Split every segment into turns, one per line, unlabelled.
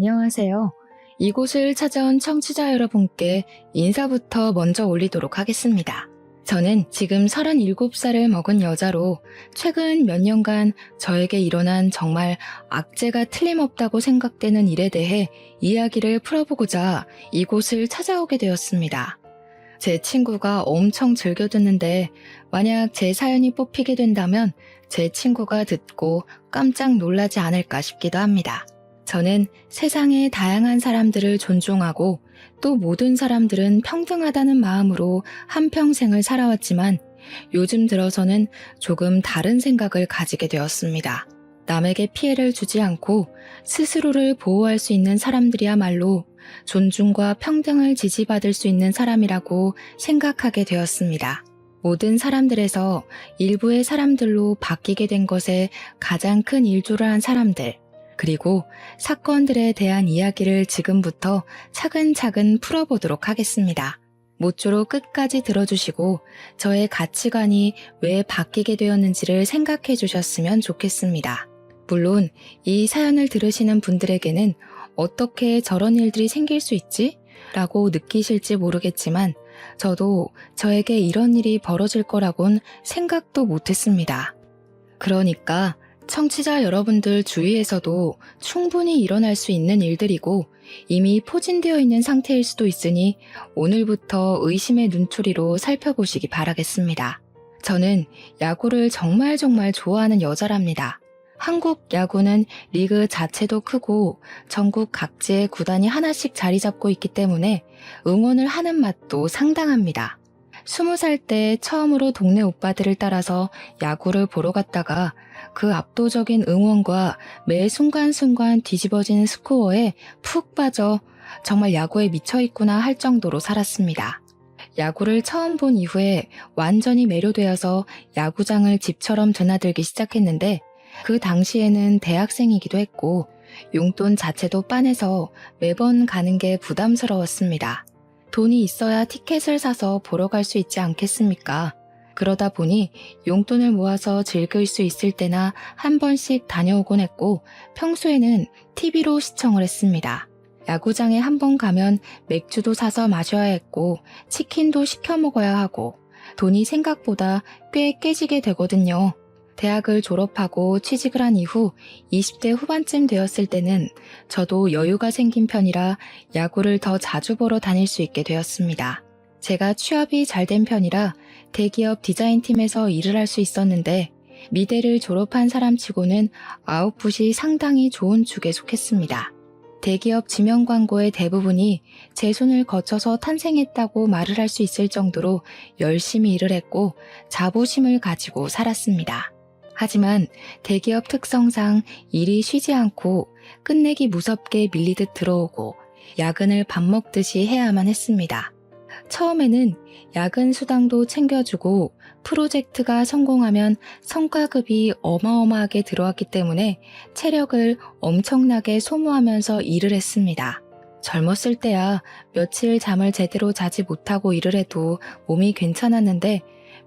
안녕하세요. 이곳을 찾아온 청취자 여러분께 인사부터 먼저 올리도록 하겠습니다. 저는 지금 37살을 먹은 여자로 최근 몇 년간 저에게 일어난 정말 악재가 틀림없다고 생각되는 일에 대해 이야기를 풀어보고자 이곳을 찾아오게 되었습니다. 제 친구가 엄청 즐겨 듣는데 만약 제 사연이 뽑히게 된다면 제 친구가 듣고 깜짝 놀라지 않을까 싶기도 합니다. 저는 세상의 다양한 사람들을 존중하고 또 모든 사람들은 평등하다는 마음으로 한평생을 살아왔지만 요즘 들어서는 조금 다른 생각을 가지게 되었습니다. 남에게 피해를 주지 않고 스스로를 보호할 수 있는 사람들이야말로 존중과 평등을 지지받을 수 있는 사람이라고 생각하게 되었습니다. 모든 사람들에서 일부의 사람들로 바뀌게 된 것에 가장 큰 일조를 한 사람들, 그리고 사건들에 대한 이야기를 지금부터 차근차근 풀어보도록 하겠습니다. 모쪼록 끝까지 들어주시고 저의 가치관이 왜 바뀌게 되었는지를 생각해 주셨으면 좋겠습니다. 물론 이 사연을 들으시는 분들에게는 어떻게 저런 일들이 생길 수 있지? 라고 느끼실지 모르겠지만 저도 저에게 이런 일이 벌어질 거라곤 생각도 못했습니다. 그러니까 청취자 여러분들 주위에서도 충분히 일어날 수 있는 일들이고 이미 포진되어 있는 상태일 수도 있으니 오늘부터 의심의 눈초리로 살펴보시기 바라겠습니다. 저는 야구를 정말 좋아하는 여자랍니다. 한국 야구는 리그 자체도 크고 전국 각지의 구단이 하나씩 자리 잡고 있기 때문에 응원을 하는 맛도 상당합니다. 20살 때 처음으로 동네 오빠들을 따라서 야구를 보러 갔다가 그 압도적인 응원과 매 순간순간 뒤집어지는 스코어에 푹 빠져 정말 야구에 미쳐있구나 할 정도로 살았습니다. 야구를 처음 본 이후에 완전히 매료되어서 야구장을 집처럼 드나들기 시작했는데 그 당시에는 대학생이기도 했고 용돈 자체도 빤해서 매번 가는 게 부담스러웠습니다. 돈이 있어야 티켓을 사서 보러 갈 수 있지 않겠습니까? 그러다 보니 용돈을 모아서 즐길 수 있을 때나 한 번씩 다녀오곤 했고 평소에는 TV로 시청을 했습니다. 야구장에 한 번 가면 맥주도 사서 마셔야 했고 치킨도 시켜 먹어야 하고 돈이 생각보다 꽤 깨지게 되거든요. 대학을 졸업하고 취직을 한 이후 20대 후반쯤 되었을 때는 저도 여유가 생긴 편이라 야구를 더 자주 보러 다닐 수 있게 되었습니다. 제가 취업이 잘 된 편이라 대기업 디자인팀에서 일을 할 수 있었는데 미대를 졸업한 사람치고는 아웃풋이 상당히 좋은 축에 속했습니다. 대기업 지명 광고의 대부분이 제 손을 거쳐서 탄생했다고 말을 할 수 있을 정도로 열심히 일을 했고 자부심을 가지고 살았습니다. 하지만 대기업 특성상 일이 쉬지 않고 끝내기 무섭게 밀리듯 들어오고 야근을 밥 먹듯이 해야만 했습니다. 처음에는 야근 수당도 챙겨주고 프로젝트가 성공하면 성과급이 어마어마하게 들어왔기 때문에 체력을 엄청나게 소모하면서 일을 했습니다. 젊었을 때야 며칠 잠을 제대로 자지 못하고 일을 해도 몸이 괜찮았는데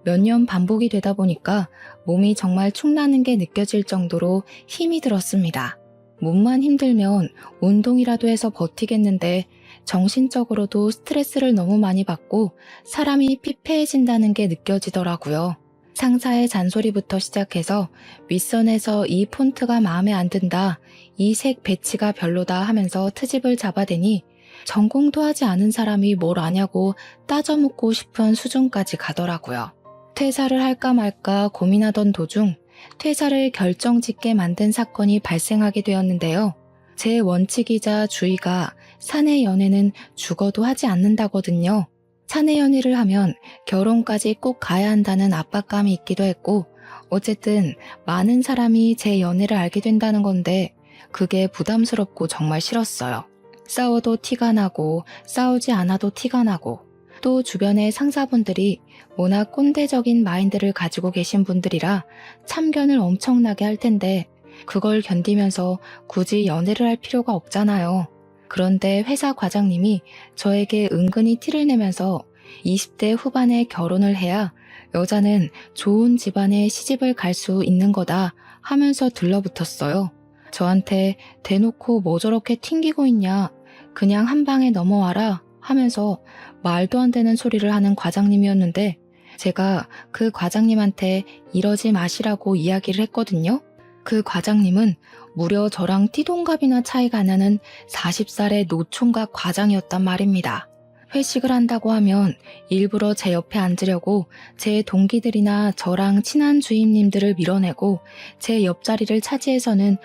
몇 년 반복이 되다 보니까 몸이 정말 축나는 게 느껴질 정도로 힘이 들었습니다. 몸만 힘들면 운동이라도 해서 버티겠는데 정신적으로도 스트레스를 너무 많이 받고 사람이 피폐해진다는 게 느껴지더라고요. 상사의 잔소리부터 시작해서 윗선에서 이 폰트가 마음에 안 든다, 이 색 배치가 별로다 하면서 트집을 잡아대니 전공도 하지 않은 사람이 뭘 아냐고 따져묻고 싶은 수준까지 가더라고요. 퇴사를 할까 말까 고민하던 도중 퇴사를 결정짓게 만든 사건이 발생하게 되었는데요. 제 원칙이자 주의가 사내 연애는 죽어도 하지 않는다거든요. 사내 연애를 하면 결혼까지 꼭 가야 한다는 압박감이 있기도 했고 어쨌든 많은 사람이 제 연애를 알게 된다는 건데 그게 부담스럽고 정말 싫었어요. 싸워도 티가 나고 싸우지 않아도 티가 나고 또 주변의 상사분들이 워낙 꼰대적인 마인드를 가지고 계신 분들이라 참견을 엄청나게 할 텐데 그걸 견디면서 굳이 연애를 할 필요가 없잖아요. 그런데 회사 과장님이 저에게 은근히 티를 내면서 20대 후반에 결혼을 해야 여자는 좋은 집안에 시집을 갈 수 있는 거다 하면서 들러붙었어요. 저한테 대놓고 뭐 저렇게 튕기고 있냐, 그냥 한 방에 넘어와라 하면서 말도 안 되는 소리를 하는 과장님이었는데, 제가 그 과장님한테 이러지 마시라고 이야기를 했거든요. 그 과장님은 무려 저랑 띠동갑이나 차이가 나는 40살의 노총각 과장이었단 말입니다. 회식을 한다고 하면 일부러 제 옆에 앉으려고 제 동기들이나 저랑 친한 주임님들을 밀어내고 제 옆자리를 차지해서는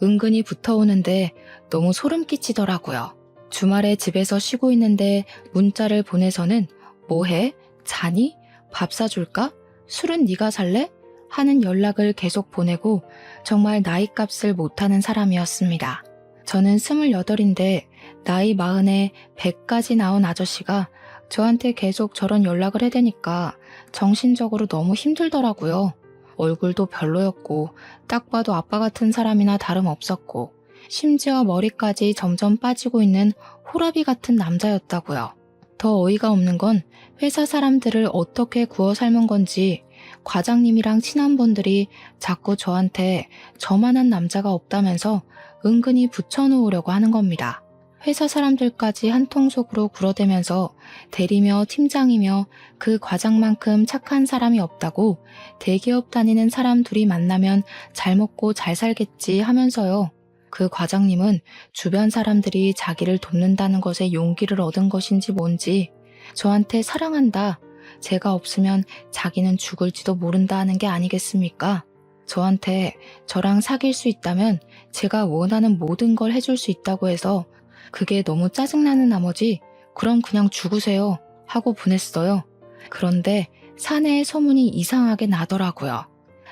은근히 붙어오는데 너무 소름 끼치더라고요. 주말에 집에서 쉬고 있는데 문자를 보내서는 뭐해? 자니? 밥 사줄까? 술은 네가 살래? 하는 연락을 계속 보내고 정말 나이값을 못하는 사람이었습니다. 저는 28인데 나이 40에 100까지 나온 아저씨가 저한테 계속 저런 연락을 해대니까 정신적으로 너무 힘들더라고요. 얼굴도 별로였고 딱 봐도 아빠 같은 사람이나 다름없었고 심지어 머리까지 점점 빠지고 있는 호라비 같은 남자였다고요. 더 어이가 없는 건 회사 사람들을 어떻게 구워 삶은 건지 과장님이랑 친한 분들이 자꾸 저한테 저만한 남자가 없다면서 은근히 붙여놓으려고 하는 겁니다. 회사 사람들까지 한 통속으로 굴어대면서 대리며 팀장이며 그 과장만큼 착한 사람이 없다고 대기업 다니는 사람 둘이 만나면 잘 먹고 잘 살겠지 하면서요. 그 과장님은 주변 사람들이 자기를 돕는다는 것에 용기를 얻은 것인지 뭔지 저한테 사랑한다, 제가 없으면 자기는 죽을지도 모른다 하는 게 아니겠습니까? 저한테 저랑 사귈 수 있다면 제가 원하는 모든 걸 해줄 수 있다고 해서 그게 너무 짜증나는 나머지 그럼 그냥 죽으세요 하고 보냈어요. 그런데 사내의 소문이 이상하게 나더라고요.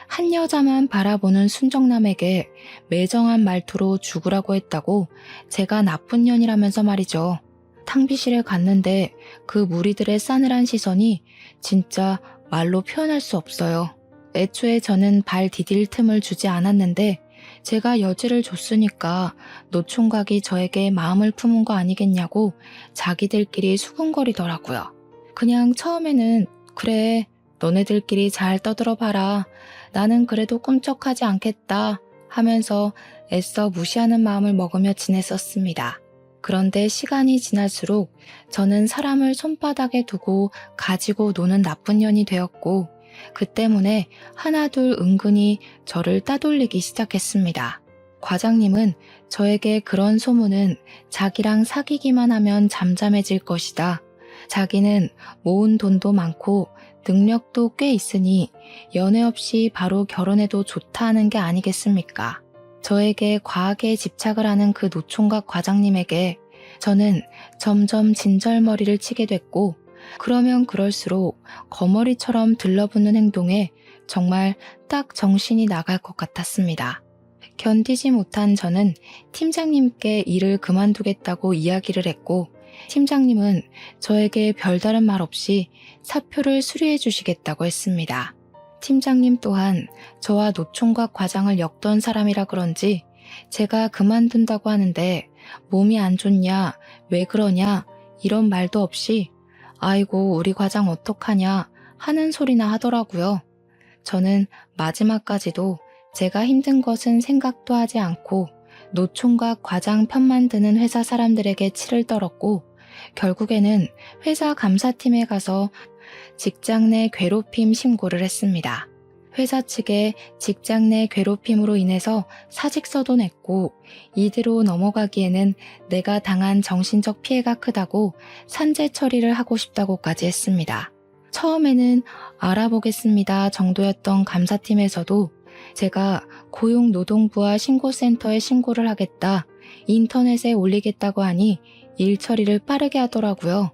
한 여자만 바라보는 순정남에게 매정한 말투로 죽으라고 했다고 제가 나쁜 년이라면서 말이죠. 탕비실에 갔는데 그 무리들의 싸늘한 시선이 진짜 말로 표현할 수 없어요. 애초에 저는 발 디딜 틈을 주지 않았는데 제가 여지를 줬으니까 노총각이 저에게 마음을 품은 거 아니겠냐고 자기들끼리 수군거리더라고요. 그냥 처음에는 그래, 너네들끼리 잘 떠들어봐라, 나는 그래도 꿈쩍하지 않겠다 하면서 애써 무시하는 마음을 먹으며 지냈었습니다. 그런데 시간이 지날수록 저는 사람을 손바닥에 두고 가지고 노는 나쁜 년이 되었고 그 때문에 하나둘 은근히 저를 따돌리기 시작했습니다. 과장님은 저에게 그런 소문은 자기랑 사귀기만 하면 잠잠해질 것이다. 자기는 모은 돈도 많고 능력도 꽤 있으니 연애 없이 바로 결혼해도 좋다 하는 게 아니겠습니까? 저에게 과하게 집착을 하는 그 노총각 과장님에게 저는 점점 진절머리를 치게 됐고 그러면 그럴수록 거머리처럼 들러붙는 행동에 정말 딱 정신이 나갈 것 같았습니다. 견디지 못한 저는 팀장님께 일을 그만두겠다고 이야기를 했고 팀장님은 저에게 별다른 말 없이 사표를 수리해 주시겠다고 했습니다. 팀장님 또한 저와 노총각 과장을 엮던 사람이라 그런지 제가 그만둔다고 하는데 몸이 안 좋냐, 왜 그러냐 이런 말도 없이 아이고 우리 과장 어떡하냐 하는 소리나 하더라고요. 저는 마지막까지도 제가 힘든 것은 생각도 하지 않고 노총각 과장 편만 드는 회사 사람들에게 치를 떨었고 결국에는 회사 감사팀에 가서 직장 내 괴롭힘 신고를 했습니다. 회사 측에 직장 내 괴롭힘으로 인해서 사직서도 냈고 이대로 넘어가기에는 내가 당한 정신적 피해가 크다고 산재 처리를 하고 싶다고까지 했습니다. 처음에는 알아보겠습니다 정도였던 감사팀에서도 제가 고용노동부와 신고센터에 신고를 하겠다, 인터넷에 올리겠다고 하니 일 처리를 빠르게 하더라고요.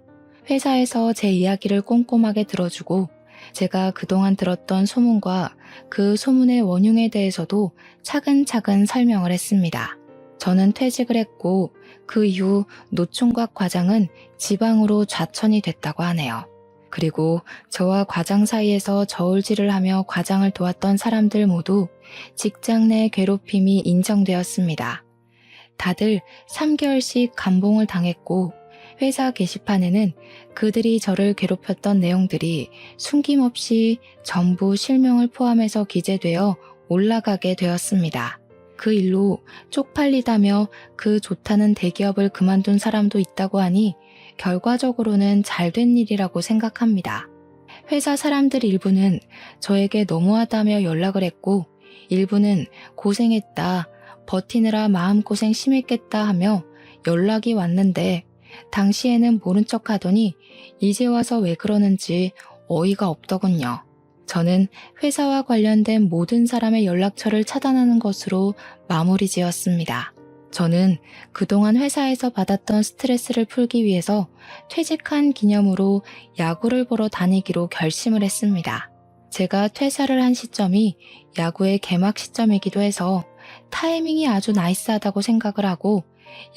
회사에서 제 이야기를 꼼꼼하게 들어주고 제가 그동안 들었던 소문과 그 소문의 원흉에 대해서도 차근차근 설명을 했습니다. 저는 퇴직을 했고 그 이후 노총각 과장은 지방으로 좌천이 됐다고 하네요. 그리고 저와 과장 사이에서 저울질을 하며 과장을 도왔던 사람들 모두 직장 내 괴롭힘이 인정되었습니다. 다들 3개월씩 감봉을 당했고 회사 게시판에는 그들이 저를 괴롭혔던 내용들이 숨김없이 전부 실명을 포함해서 기재되어 올라가게 되었습니다. 그 일로 쪽팔리다며 그 좋다는 대기업을 그만둔 사람도 있다고 하니 결과적으로는 잘된 일이라고 생각합니다. 회사 사람들 일부는 저에게 너무하다며 연락을 했고 일부는 고생했다, 버티느라 마음고생 심했겠다 하며 연락이 왔는데 당시에는 모른 척 하더니 이제 와서 왜 그러는지 어이가 없더군요. 저는 회사와 관련된 모든 사람의 연락처를 차단하는 것으로 마무리 지었습니다. 저는 그동안 회사에서 받았던 스트레스를 풀기 위해서 퇴직한 기념으로 야구를 보러 다니기로 결심을 했습니다. 제가 퇴사를 한 시점이 야구의 개막 시점이기도 해서 타이밍이 아주 나이스하다고 생각을 하고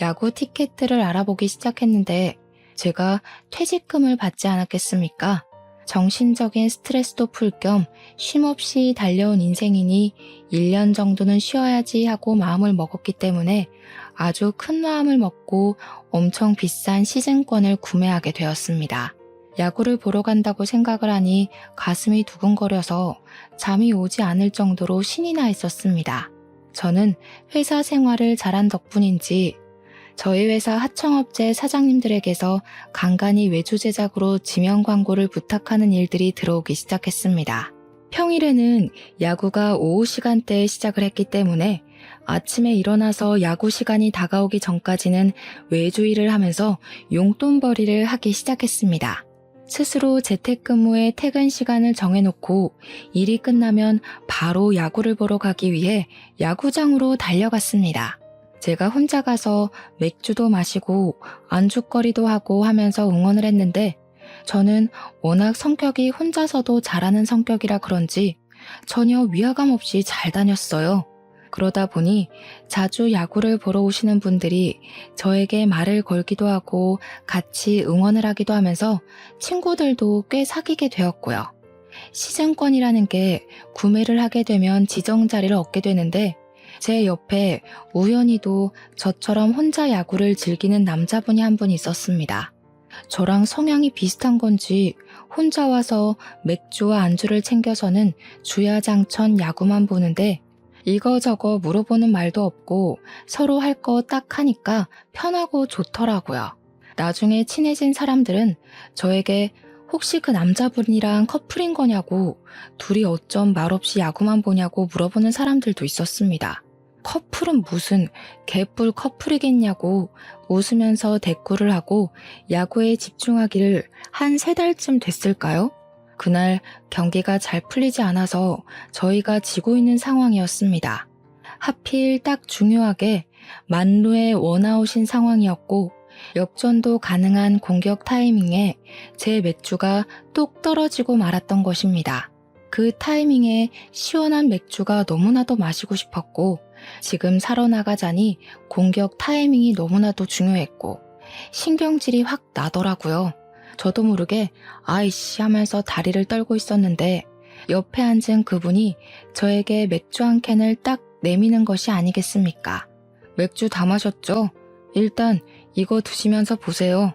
야구 티켓들을 알아보기 시작했는데 제가 퇴직금을 받지 않았겠습니까? 정신적인 스트레스도 풀 겸 쉼없이 달려온 인생이니 1년 정도는 쉬어야지 하고 마음을 먹었기 때문에 아주 큰 마음을 먹고 엄청 비싼 시즌권을 구매하게 되었습니다. 야구를 보러 간다고 생각을 하니 가슴이 두근거려서 잠이 오지 않을 정도로 신이 나 있었습니다. 저는 회사 생활을 잘한 덕분인지 저희 회사 하청업체 사장님들에게서 간간히 외주 제작으로 지명 광고를 부탁하는 일들이 들어오기 시작했습니다. 평일에는 야구가 오후 시간대에 시작을 했기 때문에 아침에 일어나서 야구 시간이 다가오기 전까지는 외주 일을 하면서 용돈벌이를 하기 시작했습니다. 스스로 재택근무에 퇴근 시간을 정해놓고 일이 끝나면 바로 야구를 보러 가기 위해 야구장으로 달려갔습니다. 제가 혼자 가서 맥주도 마시고 안주거리도 하고 하면서 응원을 했는데 저는 워낙 성격이 혼자서도 잘하는 성격이라 그런지 전혀 위화감 없이 잘 다녔어요. 그러다 보니 자주 야구를 보러 오시는 분들이 저에게 말을 걸기도 하고 같이 응원을 하기도 하면서 친구들도 꽤 사귀게 되었고요. 시즌권이라는 게 구매를 하게 되면 지정 자리를 얻게 되는데 제 옆에 우연히도 저처럼 혼자 야구를 즐기는 남자분이 한 분 있었습니다. 저랑 성향이 비슷한 건지 혼자 와서 맥주와 안주를 챙겨서는 주야장천 야구만 보는데 이거저거 물어보는 말도 없고 서로 할 거 딱 하니까 편하고 좋더라고요. 나중에 친해진 사람들은 저에게 혹시 그 남자분이랑 커플인 거냐고 둘이 어쩜 말없이 야구만 보냐고 물어보는 사람들도 있었습니다. 커플은 무슨 개뿔 커플이겠냐고 웃으면서 대꾸를 하고 야구에 집중하기를 한 3달쯤 됐을까요? 그날 경기가 잘 풀리지 않아서 저희가 지고 있는 상황이었습니다. 하필 딱 중요하게 만루의 원아웃인 상황이었고 역전도 가능한 공격 타이밍에 제 맥주가 뚝 떨어지고 말았던 것입니다. 그 타이밍에 시원한 맥주가 너무나도 마시고 싶었고 지금 사러 나가자니 공격 타이밍이 너무나도 중요했고 신경질이 확 나더라고요. 저도 모르게 아이씨 하면서 다리를 떨고 있었는데 옆에 앉은 그분이 저에게 맥주 한 캔을 딱 내미는 것이 아니겠습니까? 맥주 다 마셨죠? 일단 이거 드시면서 보세요.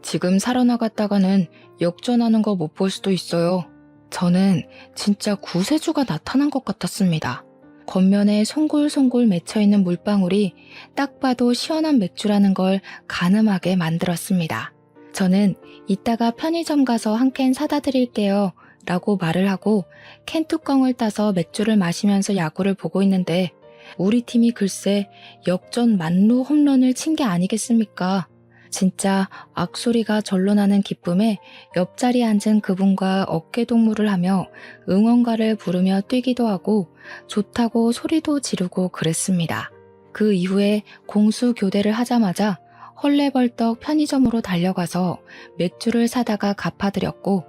지금 사러 나갔다가는 역전하는 거 못 볼 수도 있어요. 저는 진짜 구세주가 나타난 것 같았습니다. 겉면에 송골송골 맺혀있는 물방울이 딱 봐도 시원한 맥주라는 걸 가늠하게 만들었습니다. 저는 이따가 편의점 가서 한 캔 사다 드릴게요 라고 말을 하고 캔 뚜껑을 따서 맥주를 마시면서 야구를 보고 있는데 우리 팀이 글쎄 역전 만루 홈런을 친 게 아니겠습니까? 진짜 악소리가 절로 나는 기쁨에 옆자리에 앉은 그분과 어깨동무를 하며 응원가를 부르며 뛰기도 하고 좋다고 소리도 지르고 그랬습니다. 그 이후에 공수 교대를 하자마자 헐레벌떡 편의점으로 달려가서 맥주를 사다가 갚아드렸고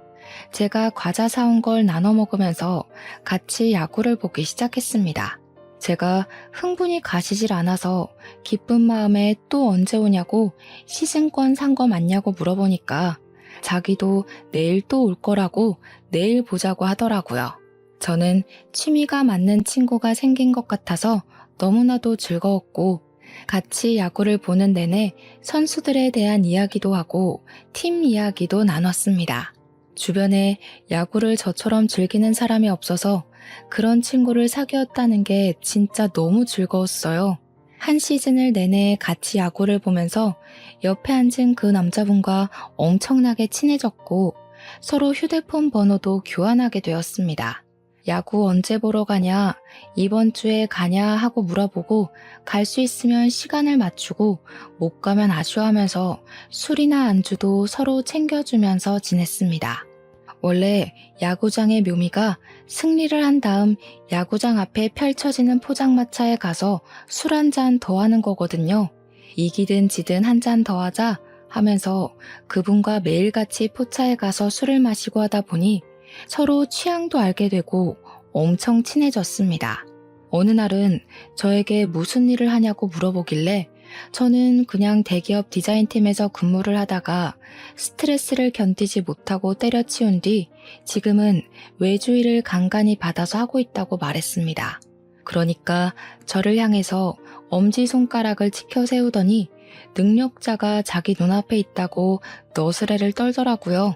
제가 과자 사온 걸 나눠 먹으면서 같이 야구를 보기 시작했습니다. 제가 흥분이 가시질 않아서 기쁜 마음에 또 언제 오냐고 시즌권 산 거 맞냐고 물어보니까 자기도 내일 또 올 거라고 내일 보자고 하더라고요. 저는 취미가 맞는 친구가 생긴 것 같아서 너무나도 즐거웠고 같이 야구를 보는 내내 선수들에 대한 이야기도 하고 팀 이야기도 나눴습니다. 주변에 야구를 저처럼 즐기는 사람이 없어서 그런 친구를 사귀었다는 게 진짜 너무 즐거웠어요. 한 시즌을 내내 같이 야구를 보면서 옆에 앉은 그 남자분과 엄청나게 친해졌고 서로 휴대폰 번호도 교환하게 되었습니다. 야구 언제 보러 가냐, 이번 주에 가냐 하고 물어보고 갈 수 있으면 시간을 맞추고 못 가면 아쉬워하면서 술이나 안주도 서로 챙겨주면서 지냈습니다. 원래 야구장의 묘미가 승리를 한 다음 야구장 앞에 펼쳐지는 포장마차에 가서 술 한 잔 더 하는 거거든요. 이기든 지든 한 잔 더 하자 하면서 그분과 매일같이 포차에 가서 술을 마시고 하다 보니 서로 취향도 알게 되고 엄청 친해졌습니다. 어느 날은 저에게 무슨 일을 하냐고 물어보길래 저는 그냥 대기업 디자인팀에서 근무를 하다가 스트레스를 견디지 못하고 때려치운 뒤 지금은 외주 일을 간간히 받아서 하고 있다고 말했습니다. 그러니까 저를 향해서 엄지손가락을 치켜 세우더니 능력자가 자기 눈앞에 있다고 너스레를 떨더라고요.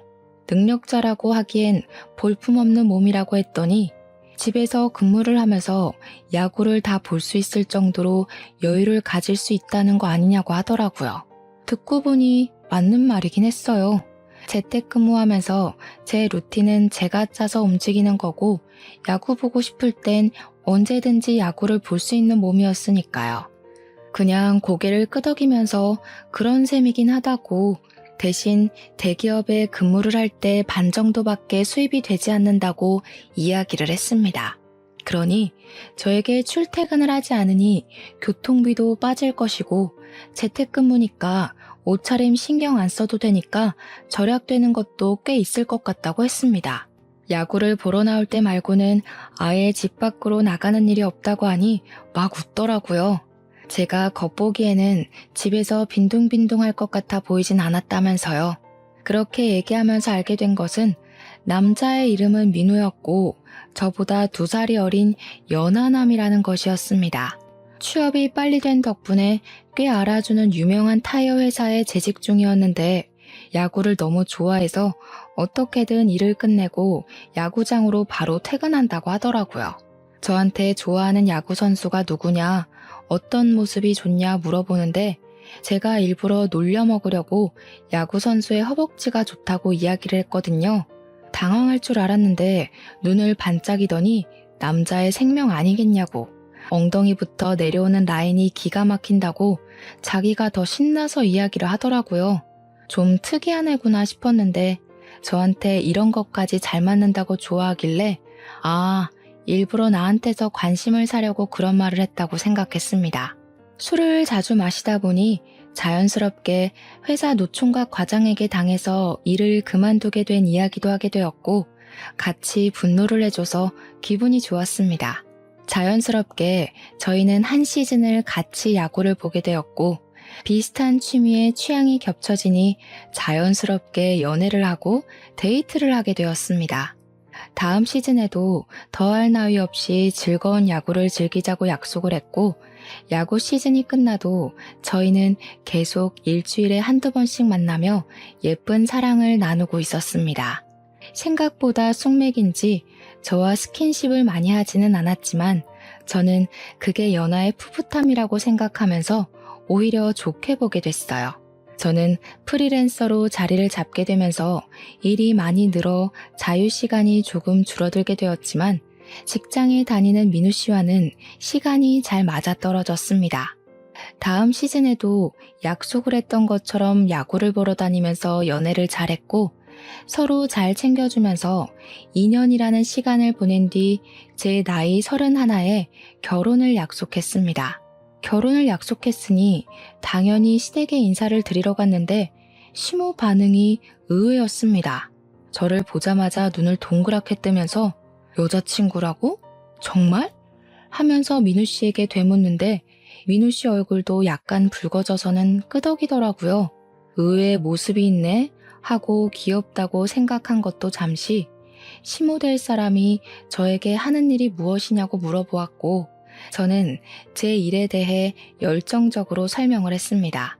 능력자라고 하기엔 볼품없는 몸이라고 했더니 집에서 근무를 하면서 야구를 다 볼 수 있을 정도로 여유를 가질 수 있다는 거 아니냐고 하더라고요. 듣고 보니 맞는 말이긴 했어요. 재택근무하면서 제 루틴은 제가 짜서 움직이는 거고 야구 보고 싶을 땐 언제든지 야구를 볼 수 있는 몸이었으니까요. 그냥 고개를 끄덕이면서 그런 셈이긴 하다고 대신 대기업에 근무를 할 때 반 정도밖에 수입이 되지 않는다고 이야기를 했습니다. 그러니 저에게 출퇴근을 하지 않으니 교통비도 빠질 것이고 재택근무니까 옷차림 신경 안 써도 되니까 절약되는 것도 꽤 있을 것 같다고 했습니다. 야구를 보러 나올 때 말고는 아예 집 밖으로 나가는 일이 없다고 하니 막 웃더라고요. 제가 겉보기에는 집에서 빈둥빈둥할 것 같아 보이진 않았다면서요. 그렇게 얘기하면서 알게 된 것은 남자의 이름은 민우였고 저보다 2살이 어린 연하남이라는 것이었습니다. 취업이 빨리 된 덕분에 꽤 알아주는 유명한 타이어 회사에 재직 중이었는데 야구를 너무 좋아해서 어떻게든 일을 끝내고 야구장으로 바로 퇴근한다고 하더라고요. 저한테 좋아하는 야구 선수가 누구냐, 어떤 모습이 좋냐 물어보는데 제가 일부러 놀려 먹으려고 야구 선수의 허벅지가 좋다고 이야기를 했거든요. 당황할 줄 알았는데 눈을 반짝이더니 남자의 생명 아니겠냐고, 엉덩이부터 내려오는 라인이 기가 막힌다고 자기가 더 신나서 이야기를 하더라고요. 좀 특이한 애구나 싶었는데 저한테 이런 것까지 잘 맞는다고 좋아하길래 일부러 나한테서 관심을 사려고 그런 말을 했다고 생각했습니다. 술을 자주 마시다 보니 자연스럽게 회사 노총각 과장에게 당해서 일을 그만두게 된 이야기도 하게 되었고 같이 분노를 해줘서 기분이 좋았습니다. 자연스럽게 저희는 한 시즌을 같이 야구를 보게 되었고 비슷한 취미에 취향이 겹쳐지니 자연스럽게 연애를 하고 데이트를 하게 되었습니다. 다음 시즌에도 더할 나위 없이 즐거운 야구를 즐기자고 약속을 했고 야구 시즌이 끝나도 저희는 계속 일주일에 한두 번씩 만나며 예쁜 사랑을 나누고 있었습니다. 생각보다 숙맥인지 저와 스킨십을 많이 하지는 않았지만 저는 그게 연하의 풋풋함이라고 생각하면서 오히려 좋게 보게 됐어요. 저는 프리랜서로 자리를 잡게 되면서 일이 많이 늘어 자유시간이 조금 줄어들게 되었지만 직장에 다니는 민우 씨와는 시간이 잘 맞아떨어졌습니다. 다음 시즌에도 약속을 했던 것처럼 야구를 보러 다니면서 연애를 잘했고 서로 잘 챙겨주면서 2년이라는 시간을 보낸 뒤 제 나이 31에 결혼을 약속했습니다. 결혼을 약속했으니 당연히 시댁에 인사를 드리러 갔는데 시모 반응이 의외였습니다. 저를 보자마자 눈을 동그랗게 뜨면서 여자친구라고? 정말? 하면서 민우 씨에게 되묻는데 민우 씨 얼굴도 약간 붉어져서는 끄덕이더라고요. 의외의 모습이 있네 하고 귀엽다고 생각한 것도 잠시 시모 될 사람이 저에게 하는 일이 무엇이냐고 물어보았고 저는 제 일에 대해 열정적으로 설명을 했습니다.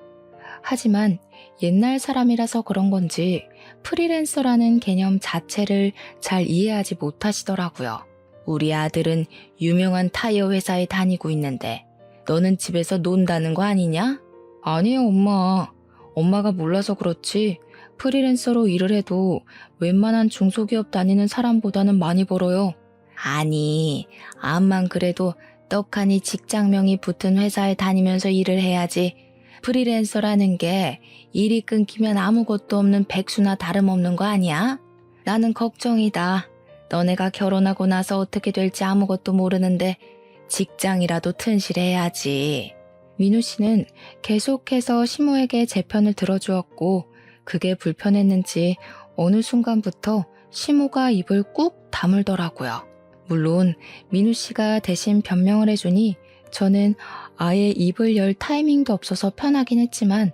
하지만 옛날 사람이라서 그런 건지 프리랜서라는 개념 자체를 잘 이해하지 못하시더라고요. 우리 아들은 유명한 타이어 회사에 다니고 있는데 너는 집에서 논다는 거 아니냐? 아니에요, 엄마. 엄마가 몰라서 그렇지 프리랜서로 일을 해도 웬만한 중소기업 다니는 사람보다는 많이 벌어요. 아니, 암만 그래도 떡하니 직장명이 붙은 회사에 다니면서 일을 해야지. 프리랜서라는 게 일이 끊기면 아무것도 없는 백수나 다름없는 거 아니야? 나는 걱정이다. 너네가 결혼하고 나서 어떻게 될지 아무것도 모르는데 직장이라도 튼실해야지. 민우 씨는 계속해서 시모에게 제 편을 들어주었고 그게 불편했는지 어느 순간부터 시모가 입을 꾹 다물더라고요. 물론 민우 씨가 대신 변명을 해주니 저는 아예 입을 열 타이밍도 없어서 편하긴 했지만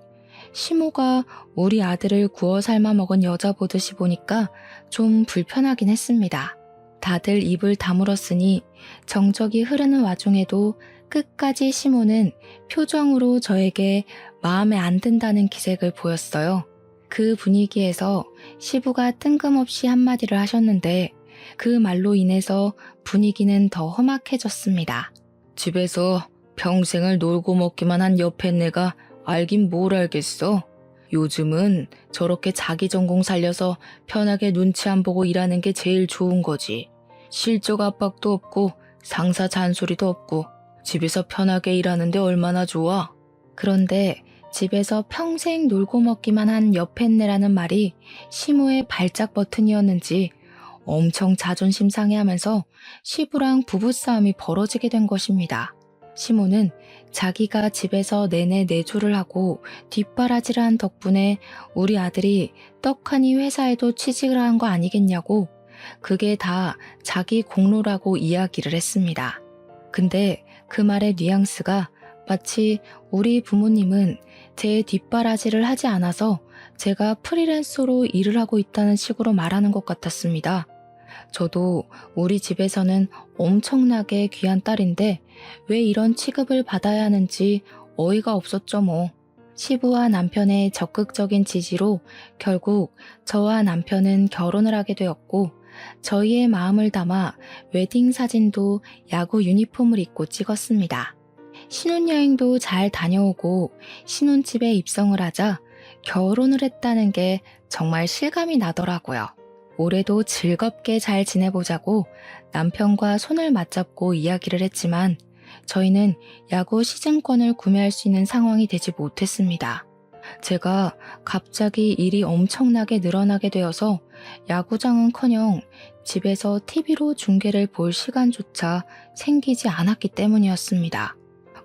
시모가 우리 아들을 구워 삶아 먹은 여자 보듯이 보니까 좀 불편하긴 했습니다. 다들 입을 다물었으니 정적이 흐르는 와중에도 끝까지 시모는 표정으로 저에게 마음에 안 든다는 기색을 보였어요. 그 분위기에서 시부가 뜬금없이 한마디를 하셨는데 그 말로 인해서 분위기는 더 험악해졌습니다. 집에서 평생을 놀고 먹기만 한 옆에 내가 알긴 뭘 알겠어. 요즘은 저렇게 자기 전공 살려서 편하게 눈치 안 보고 일하는 게 제일 좋은 거지. 실적 압박도 없고 상사 잔소리도 없고 집에서 편하게 일하는데 얼마나 좋아. 그런데 집에서 평생 놀고 먹기만 한 여팻네라는 말이 시모의 발작 버튼이었는지 엄청 자존심 상해하면서 시부랑 부부싸움이 벌어지게 된 것입니다. 시모는 자기가 집에서 내내 내조를 하고 뒷바라지를 한 덕분에 우리 아들이 떡하니 회사에도 취직을 한 거 아니겠냐고 그게 다 자기 공로라고 이야기를 했습니다. 근데 그 말의 뉘앙스가 마치 우리 부모님은 제 뒷바라지를 하지 않아서 제가 프리랜서로 일을 하고 있다는 식으로 말하는 것 같았습니다. 저도 우리 집에서는 엄청나게 귀한 딸인데 왜 이런 취급을 받아야 하는지 어이가 없었죠 뭐. 시부와 남편의 적극적인 지지로 결국 저와 남편은 결혼을 하게 되었고 저희의 마음을 담아 웨딩 사진도 야구 유니폼을 입고 찍었습니다. 신혼여행도 잘 다녀오고 신혼집에 입성을 하자 결혼을 했다는 게 정말 실감이 나더라고요. 올해도 즐겁게 잘 지내보자고 남편과 손을 맞잡고 이야기를 했지만 저희는 야구 시즌권을 구매할 수 있는 상황이 되지 못했습니다. 제가 갑자기 일이 엄청나게 늘어나게 되어서 야구장은커녕 집에서 TV로 중계를 볼 시간조차 생기지 않았기 때문이었습니다.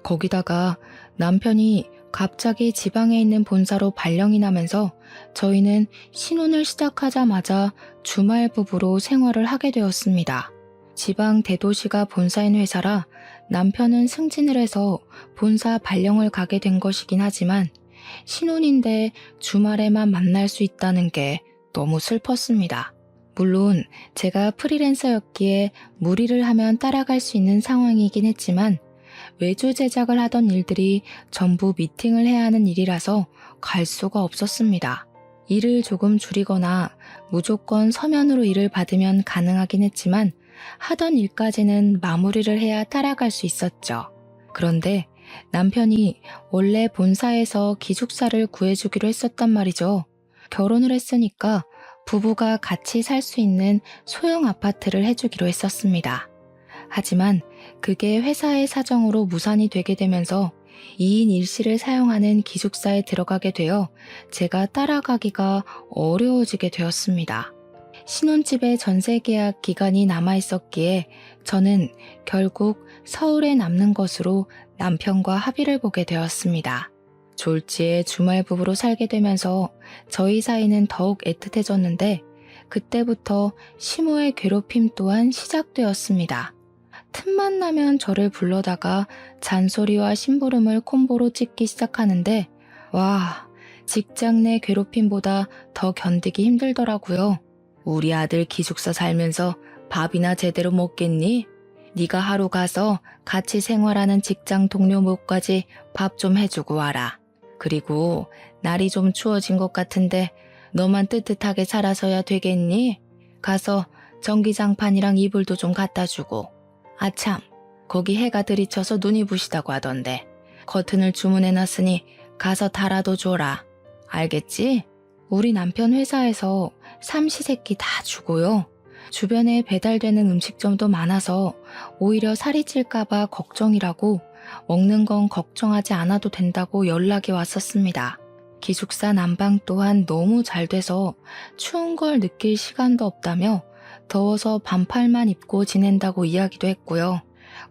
거기다가 남편이 갑자기 지방에 있는 본사로 발령이 나면서 저희는 신혼을 시작하자마자 주말 부부로 생활을 하게 되었습니다. 지방 대도시가 본사인 회사라 남편은 승진을 해서 본사 발령을 가게 된 것이긴 하지만 신혼인데 주말에만 만날 수 있다는 게 너무 슬펐습니다. 물론 제가 프리랜서였기에 무리를 하면 따라갈 수 있는 상황이긴 했지만 외주 제작을 하던 일들이 전부 미팅을 해야 하는 일이라서 갈 수가 없었습니다. 일을 조금 줄이거나 무조건 서면으로 일을 받으면 가능하긴 했지만 하던 일까지는 마무리를 해야 따라갈 수 있었죠. 그런데 남편이 원래 본사에서 기숙사를 구해주기로 했었단 말이죠. 결혼을 했으니까 부부가 같이 살 수 있는 소형 아파트를 해주기로 했었습니다. 하지만 그게 회사의 사정으로 무산이 되게 되면서 2인 1실을 사용하는 기숙사에 들어가게 되어 제가 따라가기가 어려워지게 되었습니다. 신혼집의 전세 계약 기간이 남아 있었기에 저는 결국 서울에 남는 것으로 남편과 합의를 보게 되었습니다. 졸지에 주말 부부로 살게 되면서 저희 사이는 더욱 애틋해졌는데 그때부터 시모의 괴롭힘 또한 시작되었습니다. 틈만 나면 저를 불러다가 잔소리와 심부름을 콤보로 찍기 시작하는데 와, 직장 내 괴롭힘보다 더 견디기 힘들더라고요. 우리 아들 기숙사 살면서 밥이나 제대로 먹겠니? 네가 하루 가서 같이 생활하는 직장 동료 목까지 밥 좀 해주고 와라. 그리고 날이 좀 추워진 것 같은데 너만 뜨뜻하게 살아서야 되겠니? 가서 전기장판이랑 이불도 좀 갖다 주고. 아참, 거기 해가 들이쳐서 눈이 부시다고 하던데 커튼을 주문해놨으니 가서 달아도 줘라. 알겠지? 우리 남편 회사에서 삼시세끼 다 주고요. 주변에 배달되는 음식점도 많아서 오히려 살이 찔까봐 걱정이라고 먹는 건 걱정하지 않아도 된다고 연락이 왔었습니다. 기숙사 난방 또한 너무 잘 돼서 추운 걸 느낄 시간도 없다며 더워서 반팔만 입고 지낸다고 이야기도 했고요.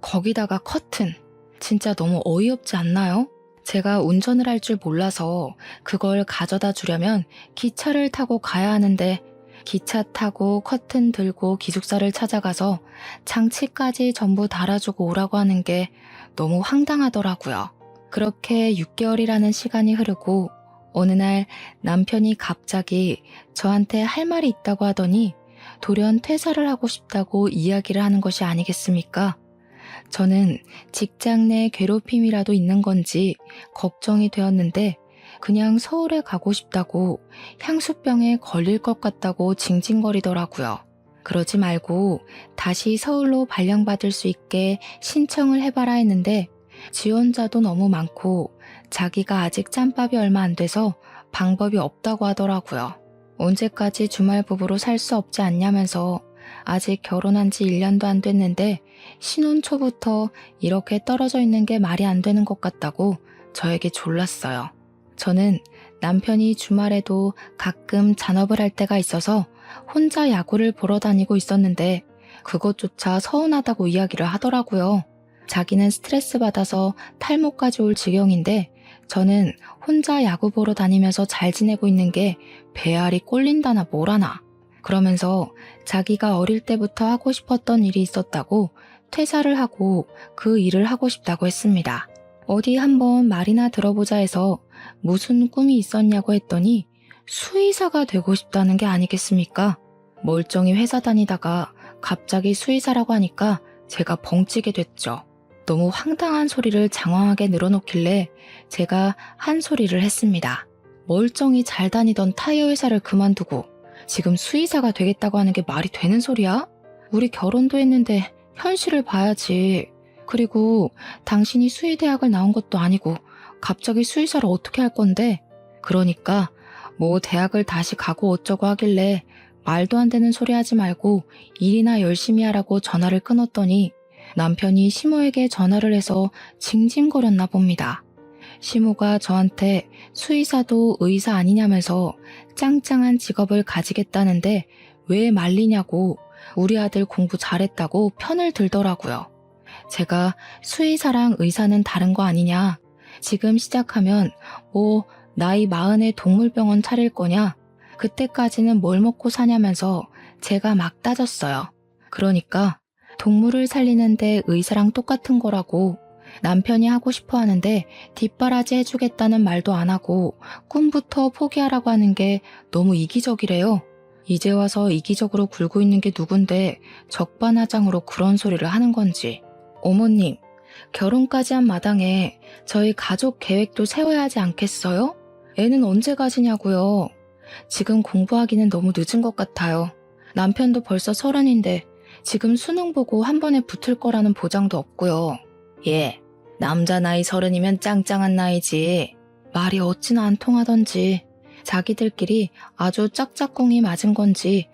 거기다가 커튼, 진짜 너무 어이없지 않나요? 제가 운전을 할 줄 몰라서 그걸 가져다 주려면 기차를 타고 가야 하는데 기차 타고 커튼 들고 기숙사를 찾아가서 장치까지 전부 달아주고 오라고 하는 게 너무 황당하더라고요. 그렇게 6개월이라는 시간이 흐르고 어느 날 남편이 갑자기 저한테 할 말이 있다고 하더니 돌연 퇴사를 하고 싶다고 이야기를 하는 것이 아니겠습니까? 저는 직장 내 괴롭힘이라도 있는 건지 걱정이 되었는데 그냥 서울에 가고 싶다고 향수병에 걸릴 것 같다고 징징거리더라고요. 그러지 말고 다시 서울로 발령받을 수 있게 신청을 해봐라 했는데 지원자도 너무 많고 자기가 아직 짬밥이 얼마 안 돼서 방법이 없다고 하더라고요. 언제까지 주말 부부로 살 수 없지 않냐면서 아직 결혼한 지 1년도 안 됐는데 신혼 초부터 이렇게 떨어져 있는 게 말이 안 되는 것 같다고 저에게 졸랐어요. 저는 남편이 주말에도 가끔 잔업을 할 때가 있어서 혼자 야구를 보러 다니고 있었는데 그것조차 서운하다고 이야기를 하더라고요. 자기는 스트레스 받아서 탈모까지 올 지경인데 저는 혼자 야구 보러 다니면서 잘 지내고 있는 게 배알이 꼴린다나 뭐라나. 그러면서 자기가 어릴 때부터 하고 싶었던 일이 있었다고 퇴사를 하고 그 일을 하고 싶다고 했습니다. 어디 한번 말이나 들어보자 해서 무슨 꿈이 있었냐고 했더니 수의사가 되고 싶다는 게 아니겠습니까? 멀쩡히 회사 다니다가 갑자기 수의사라고 하니까 제가 벙찌게 됐죠. 너무 황당한 소리를 장황하게 늘어놓길래 제가 한 소리를 했습니다. 멀쩡히 잘 다니던 타이어 회사를 그만두고 지금 수의사가 되겠다고 하는 게 말이 되는 소리야? 우리 결혼도 했는데 현실을 봐야지. 그리고 당신이 수의대학을 나온 것도 아니고 갑자기 수의사를 어떻게 할 건데? 그러니까 뭐 대학을 다시 가고 어쩌고 하길래 말도 안 되는 소리 하지 말고 일이나 열심히 하라고 전화를 끊었더니 남편이 시모에게 전화를 해서 징징거렸나 봅니다. 시모가 저한테 수의사도 의사 아니냐면서 짱짱한 직업을 가지겠다는데 왜 말리냐고 우리 아들 공부 잘했다고 편을 들더라고요. 제가 수의사랑 의사는 다른 거 아니냐? 지금 시작하면 뭐 나이 40에 동물병원 차릴 거냐? 그때까지는 뭘 먹고 사냐면서 제가 막 따졌어요. 그러니까 동물을 살리는데 의사랑 똑같은 거라고 남편이 하고 싶어 하는데 뒷바라지 해주겠다는 말도 안 하고 꿈부터 포기하라고 하는 게 너무 이기적이래요. 이제 와서 이기적으로 굴고 있는 게 누군데 적반하장으로 그런 소리를 하는 건지. 어머님, 결혼까지 한 마당에 저희 가족 계획도 세워야 하지 않겠어요? 애는 언제 가지냐고요. 지금 공부하기는 너무 늦은 것 같아요. 남편도 벌써 30인데 지금 수능 보고 한 번에 붙을 거라는 보장도 없고요. 예, 남자 나이 30이면 짱짱한 나이지. 말이 어찌나 안 통하던지 자기들끼리 아주 짝짝꿍이 맞은 건지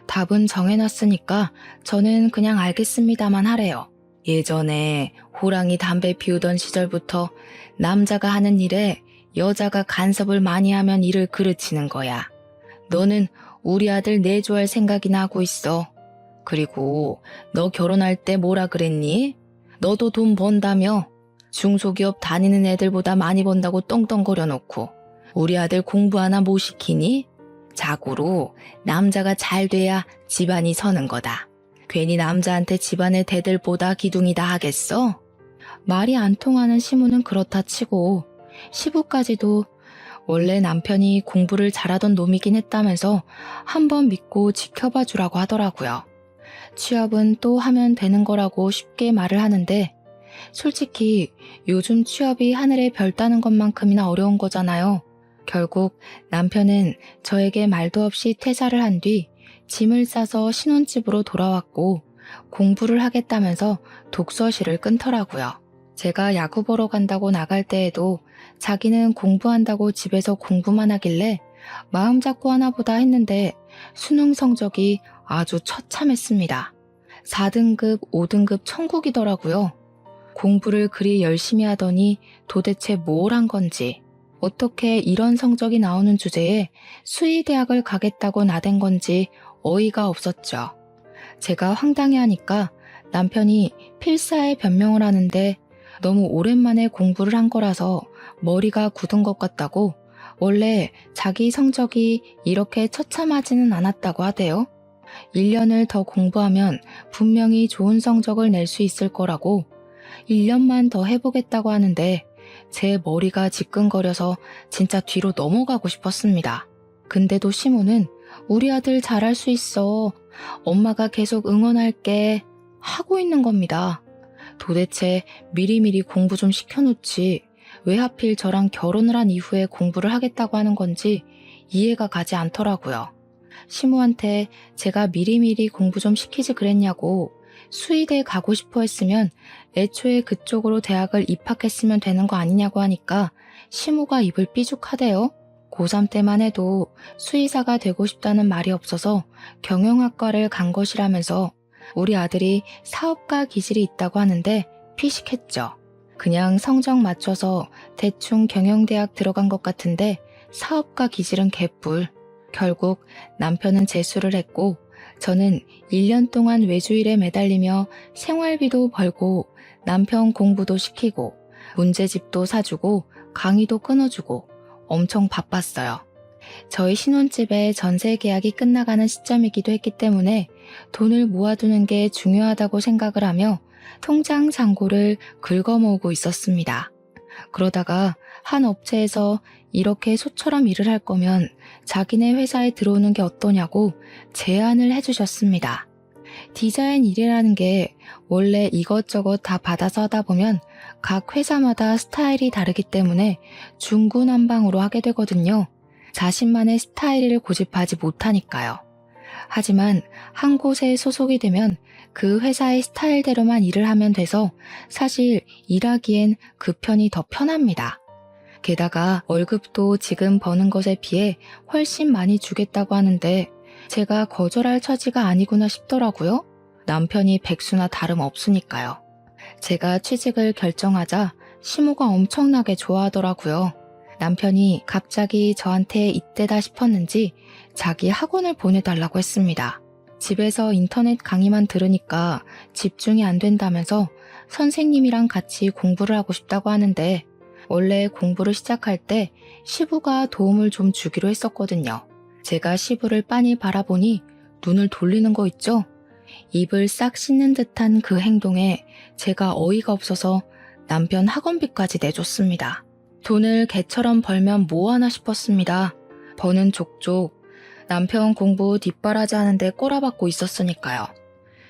답은 정해놨으니까 저는 그냥 알겠습니다만 하래요. 예전에 호랑이 담배 피우던 시절부터 남자가 하는 일에 여자가 간섭을 많이 하면 일을 그르치는 거야. 너는 우리 아들 내조할 생각이나 하고 있어. 그리고 너 결혼할 때 뭐라 그랬니? 너도 돈 번다며? 중소기업 다니는 애들보다 많이 번다고 떵떵거려 놓고 우리 아들 공부 하나 못 시키니? 자고로 남자가 잘 돼야 집안이 서는 거다. 괜히 남자한테 집안의 대들보다 기둥이다 하겠어? 말이 안 통하는 시무는 그렇다 치고 시부까지도 원래 남편이 공부를 잘하던 놈이긴 했다면서 한번 믿고 지켜봐 주라고 하더라고요. 취업은 또 하면 되는 거라고 쉽게 말을 하는데 솔직히 요즘 취업이 하늘의 별 따는 것만큼이나 어려운 거잖아요. 결국 남편은 저에게 말도 없이 퇴사를 한 뒤 짐을 싸서 신혼집으로 돌아왔고 공부를 하겠다면서 독서실을 끊더라고요. 제가 야구 보러 간다고 나갈 때에도 자기는 공부한다고 집에서 공부만 하길래 마음 잡고 하나 보다 했는데 수능 성적이 아주 처참했습니다. 4등급, 5등급 천국이더라고요. 공부를 그리 열심히 하더니 도대체 뭘 한 건지, 어떻게 이런 성적이 나오는 주제에 수의대학을 가겠다고 나댄 건지 어이가 없었죠. 제가 황당해하니까 남편이 필사에 변명을 하는데 너무 오랜만에 공부를 한 거라서 머리가 굳은 것 같다고, 원래 자기 성적이 이렇게 처참하지는 않았다고 하대요. 1년을 더 공부하면 분명히 좋은 성적을 낼 수 있을 거라고 1년만 더 해보겠다고 하는데 제 머리가 지끈거려서 진짜 뒤로 넘어가고 싶었습니다. 근데도 시모는 우리 아들 잘할 수 있어. 엄마가 계속 응원할게. 하고 있는 겁니다. 도대체 미리미리 공부 좀 시켜놓지 왜 하필 저랑 결혼을 한 이후에 공부를 하겠다고 하는 건지 이해가 가지 않더라고요. 시모한테 제가 미리미리 공부 좀 시키지 그랬냐고, 수의대 가고 싶어 했으면 애초에 그쪽으로 대학을 입학했으면 되는 거 아니냐고 하니까 시모가 입을 삐죽하대요. 고3 때만 해도 수의사가 되고 싶다는 말이 없어서 경영학과를 간 것이라면서 우리 아들이 사업가 기질이 있다고 하는데 피식했죠. 그냥 성적 맞춰서 대충 경영대학 들어간 것 같은데 사업가 기질은 개뿔. 결국 남편은 재수를 했고 저는 1년 동안 외주일에 매달리며 생활비도 벌고 남편 공부도 시키고 문제집도 사주고 강의도 끊어주고 엄청 바빴어요. 저희 신혼집의 전세 계약이 끝나가는 시점이기도 했기 때문에 돈을 모아두는 게 중요하다고 생각을 하며 통장 잔고를 긁어모으고 있었습니다. 그러다가 한 업체에서 이렇게 소처럼 일을 할 거면 자기네 회사에 들어오는 게 어떠냐고 제안을 해주셨습니다. 디자인 일이라는 게 원래 이것저것 다 받아서 하다 보면 각 회사마다 스타일이 다르기 때문에 중구난방으로 하게 되거든요. 자신만의 스타일을 고집하지 못하니까요. 하지만 한 곳에 소속이 되면 그 회사의 스타일대로만 일을 하면 돼서 사실 일하기엔 그 편이 더 편합니다. 게다가 월급도 지금 버는 것에 비해 훨씬 많이 주겠다고 하는데 제가 거절할 처지가 아니구나 싶더라고요. 남편이 백수나 다름없으니까요. 제가 취직을 결정하자 시모가 엄청나게 좋아하더라고요. 남편이 갑자기 저한테 이때다 싶었는지 자기 학원을 보내달라고 했습니다. 집에서 인터넷 강의만 들으니까 집중이 안 된다면서 선생님이랑 같이 공부를 하고 싶다고 하는데 원래 공부를 시작할 때 시부가 도움을 좀 주기로 했었거든요. 제가 시부를 빤히 바라보니 눈을 돌리는 거 있죠? 입을 싹 씻는 듯한 그 행동에 제가 어이가 없어서 남편 학원비까지 내줬습니다. 돈을 개처럼 벌면 뭐하나 싶었습니다. 버는 족족 남편 공부 뒷바라지 하는데 꼬라박고 있었으니까요.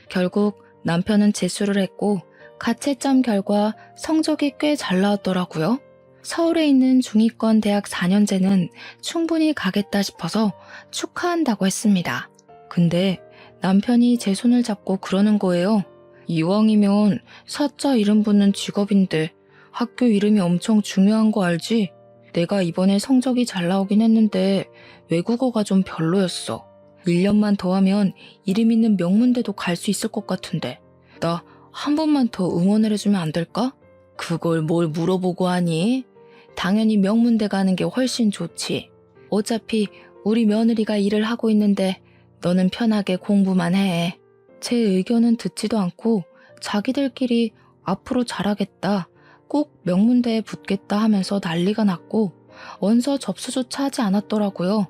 결국 남편은 재수를 했고 가채점 결과 성적이 꽤 잘 나왔더라고요. 서울에 있는 중위권 대학 4년제는 충분히 가겠다 싶어서 축하한다고 했습니다. 근데 남편이 제 손을 잡고 그러는 거예요. 이왕이면 사자 이름 붙는 직업인데 학교 이름이 엄청 중요한 거 알지? 내가 이번에 성적이 잘 나오긴 했는데 외국어가 좀 별로였어. 1년만 더 하면 이름 있는 명문대도 갈 수 있을 것 같은데 나 한 번만 더 응원을 해주면 안 될까? 그걸 뭘 물어보고 하니? 당연히 명문대 가는 게 훨씬 좋지. 어차피 우리 며느리가 일을 하고 있는데 너는 편하게 공부만 해. 제 의견은 듣지도 않고 자기들끼리 앞으로 잘하겠다, 꼭 명문대에 붙겠다 하면서 난리가 났고 원서 접수조차 하지 않았더라고요.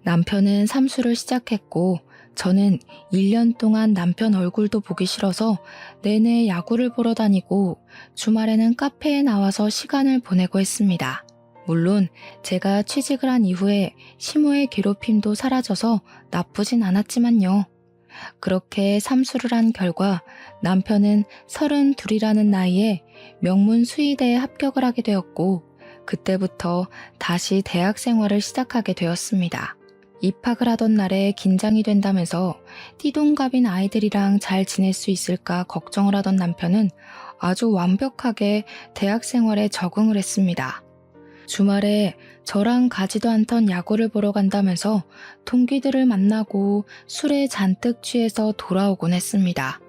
남편은 삼수를 시작했고 저는 1년 동안 남편 얼굴도 보기 싫어서 내내 야구를 보러 다니고 주말에는 카페에 나와서 시간을 보내고 했습니다. 물론 제가 취직을 한 이후에 시모의 괴롭힘도 사라져서 나쁘진 않았지만요. 그렇게 삼수를 한 결과 남편은 32이라는 나이에 명문 수의대에 합격을 하게 되었고 그때부터 다시 대학 생활을 시작하게 되었습니다. 입학을 하던 날에 긴장이 된다면서 띠동갑인 아이들이랑 잘 지낼 수 있을까 걱정을 하던 남편은 아주 완벽하게 대학 생활에 적응을 했습니다. 주말에 저랑 가지도 않던 야구를 보러 간다면서 동기들을 만나고 술에 잔뜩 취해서 돌아오곤 했습니다.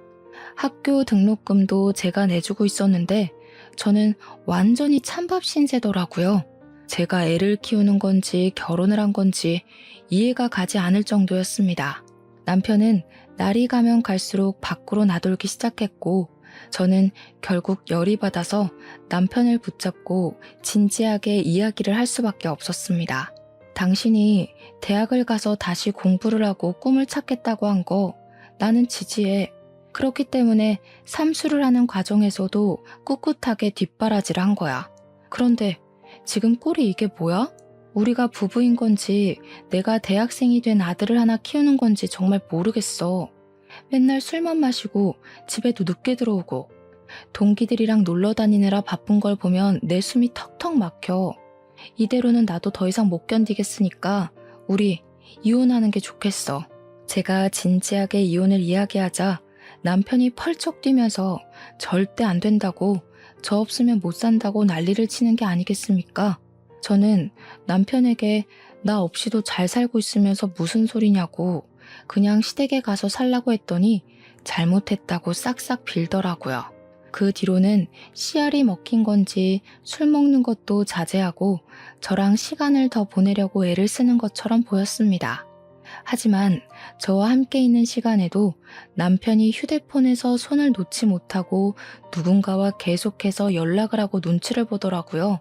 학교 등록금도 제가 내주고 있었는데 저는 완전히 찬밥 신세더라고요. 제가 애를 키우는 건지 결혼을 한 건지 이해가 가지 않을 정도였습니다. 남편은 날이 가면 갈수록 밖으로 나돌기 시작했고 저는 결국 열이 받아서 남편을 붙잡고 진지하게 이야기를 할 수밖에 없었습니다. 당신이 대학을 가서 다시 공부를 하고 꿈을 찾겠다고 한 거 나는 지지해. 그렇기 때문에 삼수를 하는 과정에서도 꿋꿋하게 뒷바라지를 한 거야. 그런데 지금 꼴이 이게 뭐야? 우리가 부부인 건지 내가 대학생이 된 아들을 하나 키우는 건지 정말 모르겠어. 맨날 술만 마시고 집에도 늦게 들어오고 동기들이랑 놀러 다니느라 바쁜 걸 보면 내 숨이 턱턱 막혀. 이대로는 나도 더 이상 못 견디겠으니까 우리 이혼하는 게 좋겠어. 제가 진지하게 이혼을 이야기하자 남편이 펄쩍 뛰면서 절대 안 된다고, 저 없으면 못 산다고 난리를 치는 게 아니겠습니까? 저는 남편에게 나 없이도 잘 살고 있으면서 무슨 소리냐고 그냥 시댁에 가서 살라고 했더니 잘못했다고 싹싹 빌더라고요. 그 뒤로는 씨알이 먹힌 건지 술 먹는 것도 자제하고 저랑 시간을 더 보내려고 애를 쓰는 것처럼 보였습니다. 하지만 저와 함께 있는 시간에도 남편이 휴대폰에서 손을 놓지 못하고 누군가와 계속해서 연락을 하고 눈치를 보더라고요.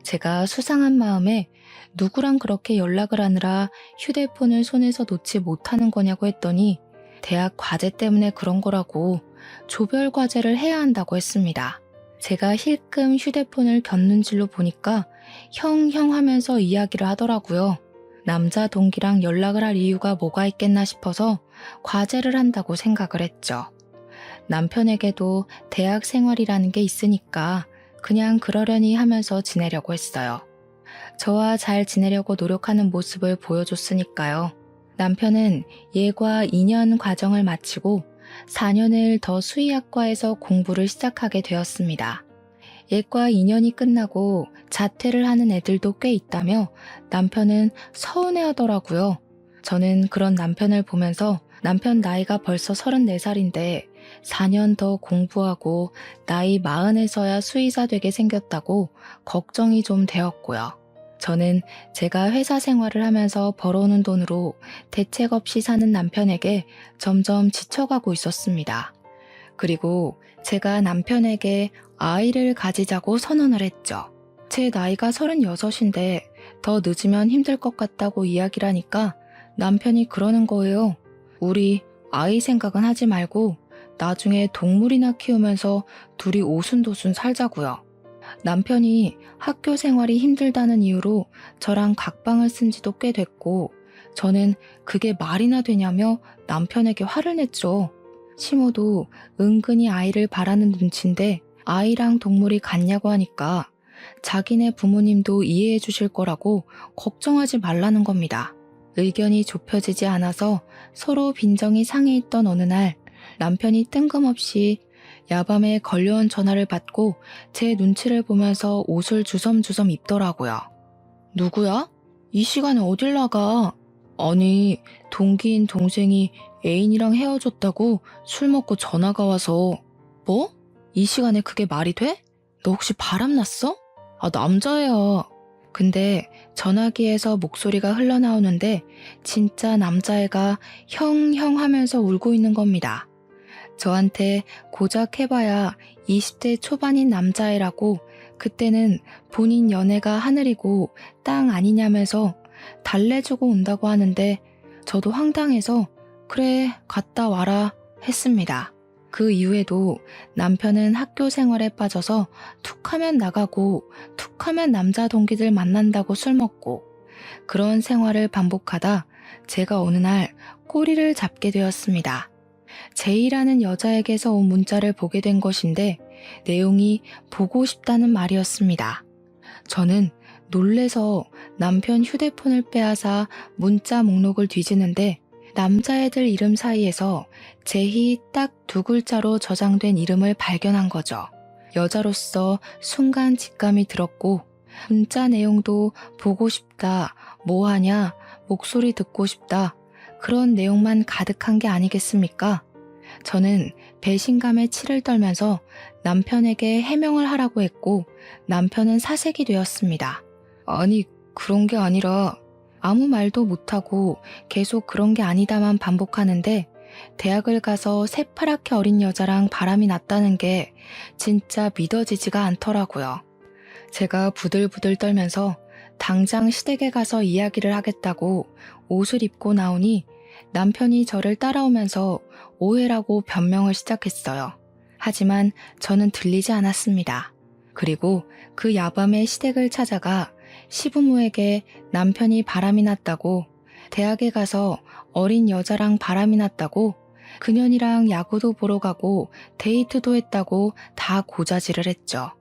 제가 수상한 마음에 누구랑 그렇게 연락을 하느라 휴대폰을 손에서 놓지 못하는 거냐고 했더니 대학 과제 때문에 그런 거라고 조별 과제를 해야 한다고 했습니다. 제가 힐끔 휴대폰을 곁눈질로 보니까 형 하면서 이야기를 하더라고요. 남자 동기랑 연락을 할 이유가 뭐가 있겠나 싶어서 과제를 한다고 생각을 했죠. 남편에게도 대학 생활이라는 게 있으니까 그냥 그러려니 하면서 지내려고 했어요. 저와 잘 지내려고 노력하는 모습을 보여줬으니까요. 남편은 예과 2년 과정을 마치고 4년을 더 수의학과에서 공부를 시작하게 되었습니다. 예과 2년이 끝나고 자퇴를 하는 애들도 꽤 있다며 남편은 서운해하더라고요. 저는 그런 남편을 보면서 남편 나이가 벌써 34살인데 4년 더 공부하고 나이 40에서야 수의사 되게 생겼다고 걱정이 좀 되었고요. 저는 제가 회사 생활을 하면서 벌어오는 돈으로 대책 없이 사는 남편에게 점점 지쳐가고 있었습니다. 그리고 제가 남편에게 아이를 가지자고 선언을 했죠. 제 나이가 36인데 더 늦으면 힘들 것 같다고 이야기를 하니까 남편이 그러는 거예요. 우리 아이 생각은 하지 말고 나중에 동물이나 키우면서 둘이 오순도순 살자고요. 남편이 학교 생활이 힘들다는 이유로 저랑 각방을 쓴 지도 꽤 됐고 저는 그게 말이나 되냐며 남편에게 화를 냈죠. 시모도 은근히 아이를 바라는 눈치인데 아이랑 동물이 같냐고 하니까 자기네 부모님도 이해해 주실 거라고 걱정하지 말라는 겁니다. 의견이 좁혀지지 않아서 서로 빈정이 상해 있던 어느 날 남편이 뜬금없이 야밤에 걸려온 전화를 받고 제 눈치를 보면서 옷을 주섬주섬 입더라고요. 누구야? 이 시간에 어딜 나가? 아니, 동기인 동생이 애인이랑 헤어졌다고 술 먹고 전화가 와서. 뭐? 이 시간에 그게 말이 돼? 너 혹시 바람났어? 아, 남자애야. 근데 전화기에서 목소리가 흘러나오는데 진짜 남자애가 형 하면서 울고 있는 겁니다. 저한테 고작 해봐야 20대 초반인 남자애라고 그때는 본인 연애가 하늘이고 땅 아니냐면서 달래주고 온다고 하는데 저도 황당해서 그래 갔다 와라 했습니다. 그 이후에도 남편은 학교 생활에 빠져서 툭하면 나가고 툭하면 남자 동기들 만난다고 술 먹고 그런 생활을 반복하다 제가 어느 날 꼬리를 잡게 되었습니다. 제이라는 여자에게서 온 문자를 보게 된 것인데 내용이 보고 싶다는 말이었습니다. 저는 놀래서 남편 휴대폰을 빼앗아 문자 목록을 뒤지는데 남자애들 이름 사이에서 제희 딱 2글자로 저장된 이름을 발견한 거죠. 여자로서 순간 직감이 들었고 문자 내용도 보고 싶다, 뭐하냐, 목소리 듣고 싶다 그런 내용만 가득한 게 아니겠습니까? 저는 배신감에 치를 떨면서 남편에게 해명을 하라고 했고 남편은 사색이 되었습니다. 아니 그런 게 아니라 아무 말도 못하고 계속 그런 게 아니다만 반복하는데 대학을 가서 새파랗게 어린 여자랑 바람이 났다는 게 진짜 믿어지지가 않더라고요. 제가 부들부들 떨면서 당장 시댁에 가서 이야기를 하겠다고 옷을 입고 나오니 남편이 저를 따라오면서 오해라고 변명을 시작했어요. 하지만 저는 들리지 않았습니다. 그리고 그 야밤에 시댁을 찾아가 시부모에게 남편이 바람이 났다고, 대학에 가서 어린 여자랑 바람이 났다고, 그년이랑 야구도 보러 가고 데이트도 했다고 다 고자질을 했죠.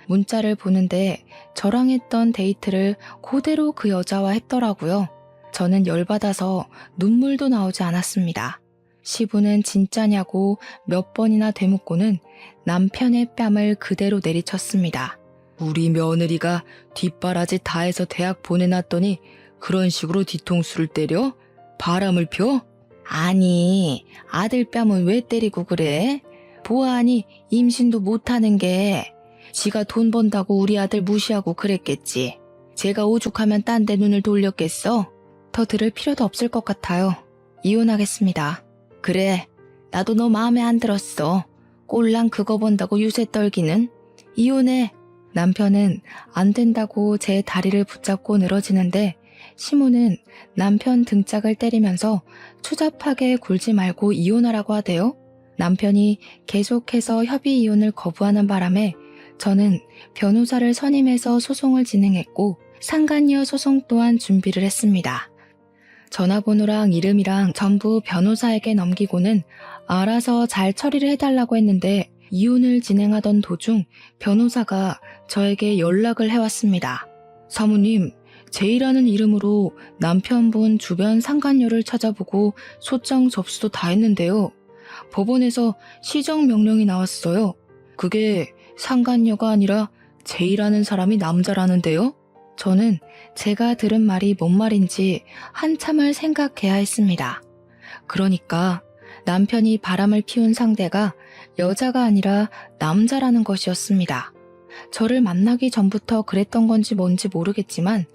문자를 보는데 저랑 했던 데이트를 그대로 그 여자와 했더라고요. 저는 열받아서 눈물도 나오지 않았습니다. 시부는 진짜냐고 몇 번이나 되묻고는 남편의 뺨을 그대로 내리쳤습니다. 우리 며느리가 뒷바라지 다 해서 대학 보내놨더니 그런 식으로 뒤통수를 때려? 바람을 펴? 아니, 아들 뺨은 왜 때리고 그래? 보아하니 임신도 못하는 게 지가 돈 번다고 우리 아들 무시하고 그랬겠지. 제가 오죽하면 딴 데 눈을 돌렸겠어? 더 들을 필요도 없을 것 같아요. 이혼하겠습니다. 그래, 나도 너 마음에 안 들었어. 꼴랑 그거 본다고 유세 떨기는. 이혼해. 남편은 안 된다고 제 다리를 붙잡고 늘어지는데 시모는 남편 등짝을 때리면서 추잡하게 굴지 말고 이혼하라고 하대요. 남편이 계속해서 협의 이혼을 거부하는 바람에 저는 변호사를 선임해서 소송을 진행했고 상간녀 소송 또한 준비를 했습니다. 전화번호랑 이름이랑 전부 변호사에게 넘기고는 알아서 잘 처리를 해달라고 했는데 이혼을 진행하던 도중 변호사가 저에게 연락을 해왔습니다. 사모님, 제이라는 이름으로 남편분 주변 상간녀를 찾아보고 소장 접수도 다 했는데요. 법원에서 시정 명령이 나왔어요. 그게 상간녀가 아니라 제이라는 사람이 남자라는데요. 저는 제가 들은 말이 뭔 말인지 한참을 생각해야 했습니다. 그러니까 남편이 바람을 피운 상대가 여자가 아니라 남자라는 것이었습니다. 저를 만나기 전부터 그랬던 건지 뭔지 모르겠지만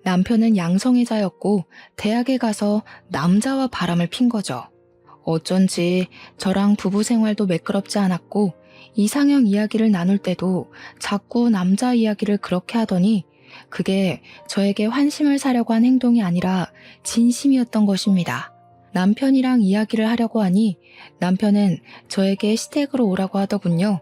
남편은 양성애자였고 대학에 가서 남자와 바람을 핀 거죠. 어쩐지 저랑 부부 생활도 매끄럽지 않았고 이상형 이야기를 나눌 때도 자꾸 남자 이야기를 그렇게 하더니 그게 저에게 환심을 사려고 한 행동이 아니라 진심이었던 것입니다. 남편이랑 이야기를 하려고 하니 남편은 저에게 시댁으로 오라고 하더군요.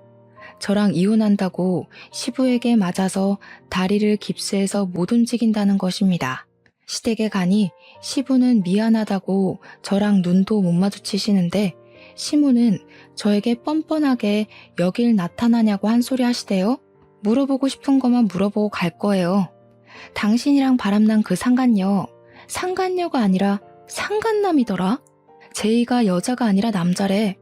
저랑 이혼한다고 시부에게 맞아서 다리를 깁스해서 못 움직인다는 것입니다. 시댁에 가니 시부는 미안하다고 저랑 눈도 못 마주치시는데 시모는 저에게 뻔뻔하게 여길 나타나냐고 한 소리 하시대요. 물어보고 싶은 것만 물어보고 갈 거예요. 당신이랑 바람난 그 상간녀, 상간녀가 아니라 상간남이더라? 제이가 여자가 아니라 남자래.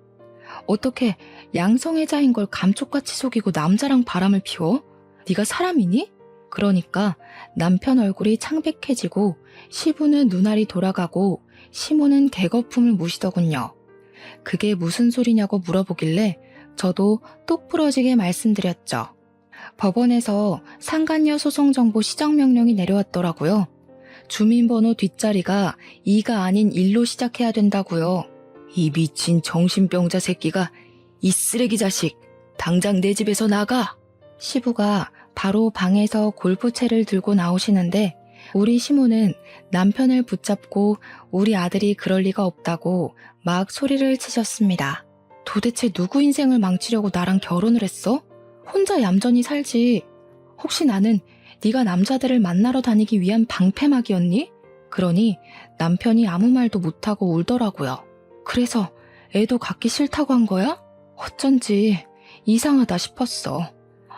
어떻게 양성애자인 걸 감쪽같이 속이고 남자랑 바람을 피워? 네가 사람이니? 그러니까 남편 얼굴이 창백해지고 시부는 눈알이 돌아가고 시모는 개거품을 무시더군요. 그게 무슨 소리냐고 물어보길래 저도 똑 부러지게 말씀드렸죠. 법원에서 상간녀 소송 정보 시정 명령이 내려왔더라고요. 주민번호 뒷자리가 2가 아닌 1로 시작해야 된다고요. 이 미친 정신병자 새끼가, 이 쓰레기 자식, 당장 내 집에서 나가! 시부가 바로 방에서 골프채를 들고 나오시는데 우리 시모는 남편을 붙잡고 우리 아들이 그럴 리가 없다고 막 소리를 치셨습니다. 도대체 누구 인생을 망치려고 나랑 결혼을 했어? 혼자 얌전히 살지. 혹시 나는 네가 남자들을 만나러 다니기 위한 방패막이었니? 그러니 남편이 아무 말도 못하고 울더라고요. 그래서 애도 갖기 싫다고 한 거야? 어쩐지 이상하다 싶었어.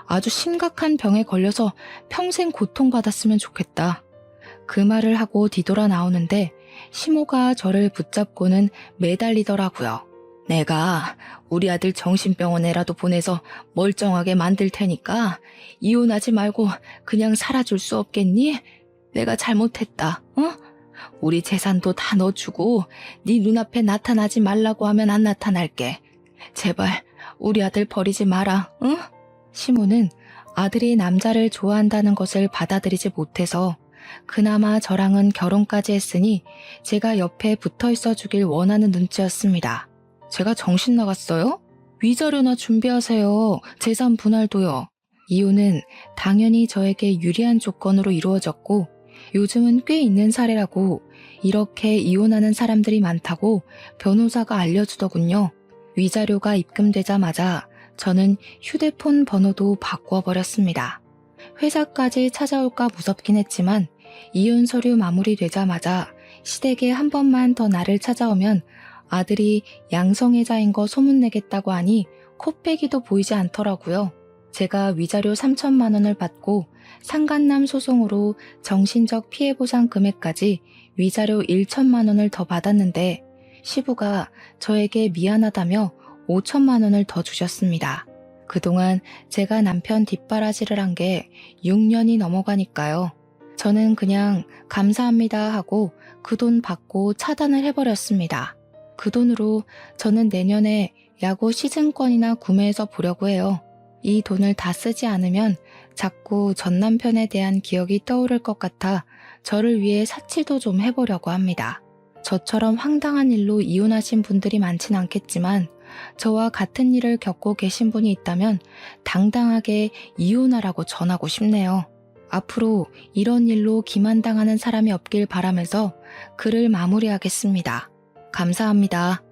아주 심각한 병에 걸려서 평생 고통받았으면 좋겠다. 그 말을 하고 뒤돌아 나오는데 시모가 저를 붙잡고는 매달리더라고요. 내가 우리 아들 정신병원에라도 보내서 멀쩡하게 만들 테니까 이혼하지 말고 그냥 살아줄 수 없겠니? 내가 잘못했다. 우리 재산도 다 넣어주고 네 눈앞에 나타나지 말라고 하면 안 나타날게. 제발 우리 아들 버리지 마라. 응? 시모는 아들이 남자를 좋아한다는 것을 받아들이지 못해서 그나마 저랑은 결혼까지 했으니 제가 옆에 붙어 있어 주길 원하는 눈치였습니다. 제가 정신 나갔어요? 위자료나 준비하세요. 재산 분할도요. 이혼은 당연히 저에게 유리한 조건으로 이루어졌고 요즘은 꽤 있는 사례라고 이렇게 이혼하는 사람들이 많다고 변호사가 알려주더군요. 위자료가 입금되자마자 저는 휴대폰 번호도 바꾸어버렸습니다. 회사까지 찾아올까 무섭긴 했지만 이혼 서류 마무리되자마자 시댁에 한 번만 더 나를 찾아오면 아들이 양성애자인 거 소문내겠다고 하니 코빼기도 보이지 않더라고요. 제가 위자료 3천만 원을 받고 상간남 소송으로 정신적 피해보상 금액까지 위자료 1천만 원을 더 받았는데 시부가 저에게 미안하다며 5천만 원을 더 주셨습니다. 그동안 제가 남편 뒷바라지를 한 게 6년이 넘어가니까요. 저는 그냥 감사합니다 하고 그 돈 받고 차단을 해버렸습니다. 그 돈으로 저는 내년에 야구 시즌권이나 구매해서 보려고 해요. 이 돈을 다 쓰지 않으면 자꾸 전 남편에 대한 기억이 떠오를 것 같아 저를 위해 사치도 좀 해보려고 합니다. 저처럼 황당한 일로 이혼하신 분들이 많진 않겠지만 저와 같은 일을 겪고 계신 분이 있다면 당당하게 이혼하라고 전하고 싶네요. 앞으로 이런 일로 기만당하는 사람이 없길 바라면서 글을 마무리하겠습니다. 감사합니다.